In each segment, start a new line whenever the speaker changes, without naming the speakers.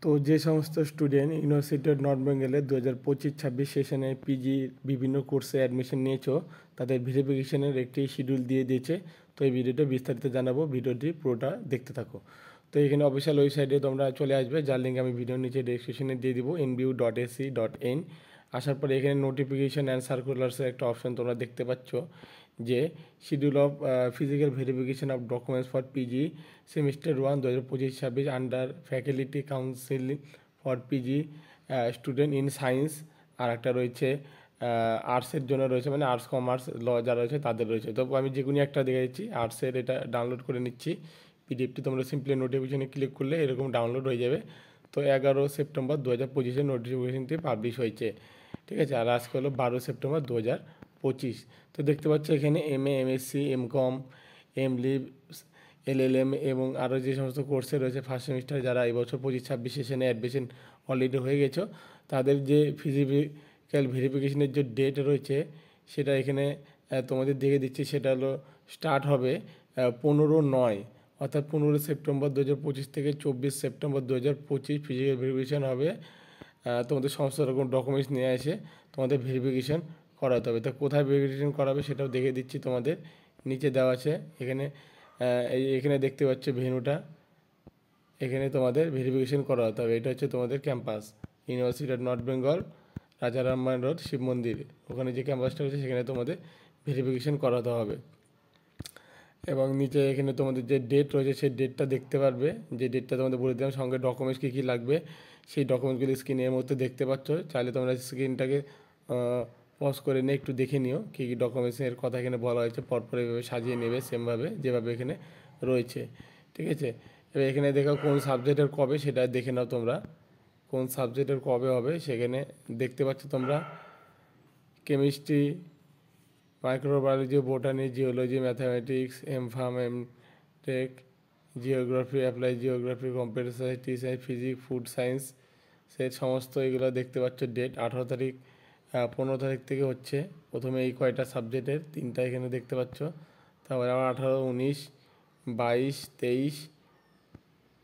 তো যে সমস্ত স্টুডেন্ট ইউনিভার্সিটি অফ নর্থ বেঙ্গলে 2025-26 সেশনে পিজি বিভিন্ন কোর্সে অ্যাডমিশন নিয়েছো তাদের ভেরিফিকেশনের একটি শিডিউল দিয়ে দিয়েছে। তো এই ভিডিওটা বিস্তারিত জানাবো, ভিডিওটি পুরোটা দেখতে থাকো। তো এখানে অফিসিয়াল ওয়েবসাইটে তোমরা চলে আসবে, যার লিঙ্ক আমি ভিডিওর নিচে ডেসক্রিপশনে দিয়ে দিব, nbu.ac.in। আসার পরে এখানে নোটিফিকেশন অ্যান্ড সার্কুলার্সের একটা অপশন তোমরা দেখতে পাচ্ছ যে schedule of physical verification of documents for PG semester 1 2025-26 under faculty council for PG student in science. আর একটা রয়েছে আর্টসের জন্য রয়েছে, মানে আর্টস কমার্স ল যারা রয়েছে তাদের রয়েছে। তো আমি যে কোনো একটা দেখে দিচ্ছি, আর্টসের এটা ডাউনলোড করে নিচ্ছি। পিডিএফটি তোমরা সিম্পলি নোটিফিকেশনে ক্লিক করলে এরকম ডাউনলোড হয়ে যাবে। তো 11 সেপ্টেম্বর 2025 নোটিফিকেশনটি পাবলিশ হয়েছে, ঠিক আছে। আর আজকে হলো 12 সেপ্টেম্বর 2025। তো দেখতে পাচ্ছ এখানে MA, MSc, MCom, MLib, LLM এবং আরও যে সমস্ত কোর্সে রয়েছে ফার্স্ট সেমিস্টার যারা এবছর 25-26 সেশনে অ্যাডমিশন অলরেডি হয়ে গেছো, তাদের যে ফিজিক্যাল ভেরিফিকেশনের যে ডেট রয়েছে সেটা এখানে তোমাদের দেখে দিচ্ছি। সেটা হলো স্টার্ট হবে 15/9, অর্থাৎ 15 সেপ্টেম্বর 2025 থেকে 24 সেপ্টেম্বর 2025 ফিজিক্যাল ভেরিফিকেশান হবে। তোমাদের সমস্ত রকম ডকুমেন্টস নিয়ে এসে তোমাদের ভেরিফিকেশান করাতে হবে। তো কোথায় ভেরিফিকেশান করাবে সেটাও দেখে দিচ্ছি তোমাদের, নিচে দেওয়া আছে। এখানে দেখতে পাচ্ছ ভেন্যুটা, এখানে তোমাদের ভেরিফিকেশান করাতে হবে। এটা হচ্ছে তোমাদের campus, university of north Bengal, রাজা রামমোহন রোড, শিব মন্দির। ওখানে যে ক্যাম্পাসটা রয়েছে সেখানে তোমাদের ভেরিফিকেশান করাতে হবে। এবং নিচে এখানে তোমাদের যে ডেট রয়েছে সেই ডেটটা দেখতে পারবে, যে ডেটটা তোমাদের বলে দিলাম। সঙ্গে ডকুমেন্টস কী কী লাগবে সেই ডকুমেন্টসগুলি স্ক্রিনের মধ্যে দেখতে পাচ্ছ। চাইলে তোমরা স্ক্রিনটাকে পজ করে নিয়ে একটু দেখে নিও কী কী ডকুমেন্টসের কথা এখানে বলা হয়েছে। পরপর এভাবে সাজিয়ে নেবে সেমভাবে যেভাবে এখানে রয়েছে, ঠিক আছে। এবার এখানে দেখো কোন সাবজেক্টের কবে সেটা দেখে নাও তোমরা, কোন সাবজেক্টের কবে হবে সেখানে দেখতে পাচ্ছ তোমরা। Chemistry, microbiology, botany, geology, mathematics, M Pharm, M Tech, geography, apply geography, computer science, tea science, physics, food science, সে সমস্ত এগুলো দেখতে পাচ্ছ। ডেট 18 তারিখ, 15 তারিখ থেকে হচ্ছে। প্রথমে এই কয়টা সাবজেক্টের 3টা এখানে দেখতে পাচ্ছ। তারপরে আবার 18, 19, 22, 23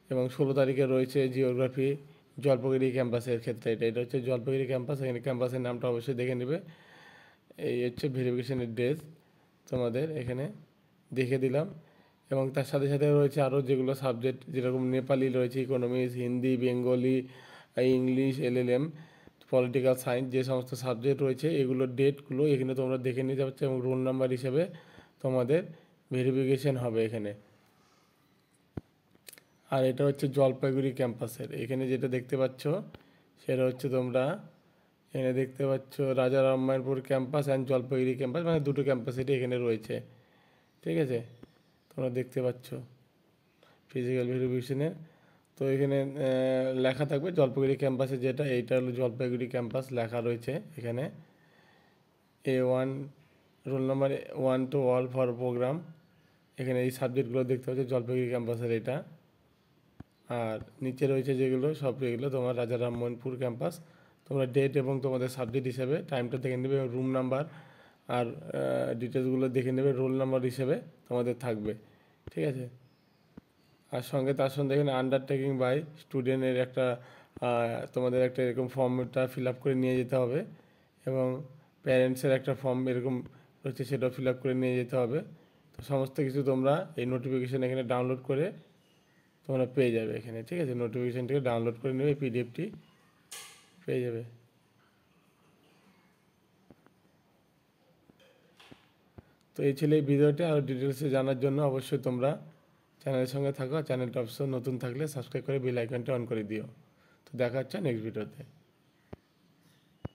এবং 16 তারিখে রয়েছে জিওগ্রাফি জলপাইগুড়ি ক্যাম্পাসের ক্ষেত্রে। এটা হচ্ছে জলপাইগুড়ি ক্যাম্পাস, এখানে ক্যাম্পাসের নামটা অবশ্যই দেখে নেবে। এই হচ্ছে ভেরিফিকেশনের ডেট তোমাদের এখানে দেখে দিলাম। এবং তার সাথে সাথে রয়েছে আরও যেগুলো সাবজেক্ট, যেরকম নেপালি রয়েছে, economics, Hindi, Bengali, English, LLM, political science, যে সমস্ত সাবজেক্ট রয়েছে এগুলোর ডেটগুলো এখানে তোমরা দেখে নিতে পারছো। এবং রোল নাম্বার হিসেবে তোমাদের ভেরিফিকেশন হবে এখানে। আর এটা হচ্ছে জলপাইগুড়ি ক্যাম্পাসের, এখানে যেটা দেখতে পাচ্ছ সেটা হচ্ছে তোমরা এখানে দেখতে পাচ্ছ রাজা Rammohanpur campus and Jalpaiguri campus, মানে দুটো ক্যাম্পাসেরই এখানে রয়েছে, ঠিক আছে। তোমরা দেখতে পাচ্ছ ফিজিক্যাল ভেরিফিকেশনে। তো এখানে লেখা থাকবে জলপাইগুড়ি ক্যাম্পাসে, যেটা এইটা হলো জলপাইগুড়ি ক্যাম্পাস লেখা রয়েছে এখানে। A1 roll number 1 to all for programme, এখানে এই সাবজেক্টগুলো দেখতে পাচ্ছ জলপাইগুড়ি ক্যাম্পাসের এটা। আর নিচে রয়েছে যেগুলো সব এগুলো তোমার রাজা রামমোহনপুর ক্যাম্পাস। তোমরা ডেট এবং তোমাদের সাবজেক্ট হিসেবে টাইমটা দেখে নেবে, রুম নাম্বার আর ডিটেলসগুলো দেখে নেবে রোল নাম্বার হিসেবে তোমাদের থাকবে, ঠিক আছে। আর সঙ্গে তার সঙ্গে এখানে আন্ডারটেকিং বাই স্টুডেন্টের একটা তোমাদের একটা এরকম ফর্মটা ফিল আপ করে নিয়ে যেতে হবে। এবং প্যারেন্টসের একটা ফর্ম এরকম রয়েছে, সেটাও ফিল আপ করে নিয়ে যেতে হবে। তো সমস্ত কিছু তোমরা এই নোটিফিকেশান এখানে ডাউনলোড করে তোমরা পেয়ে যাবে এখানে, ঠিক আছে। নোটিফিকেশান থেকে ডাউনলোড করে নেবে, পিডিএফটি পেয়ে যাবে। তো এই ছিল এই ভিডিওটি। আর ডিটেলসে জানার জন্য অবশ্যই তোমরা চ্যানেলের সঙ্গে থাকো। চ্যানেলটা অবশ্যই নতুন থাকলে সাবস্ক্রাইব করে বেল আইকনটা অন করে দিও। তো দেখা হচ্ছে নেক্সট ভিডিওতে।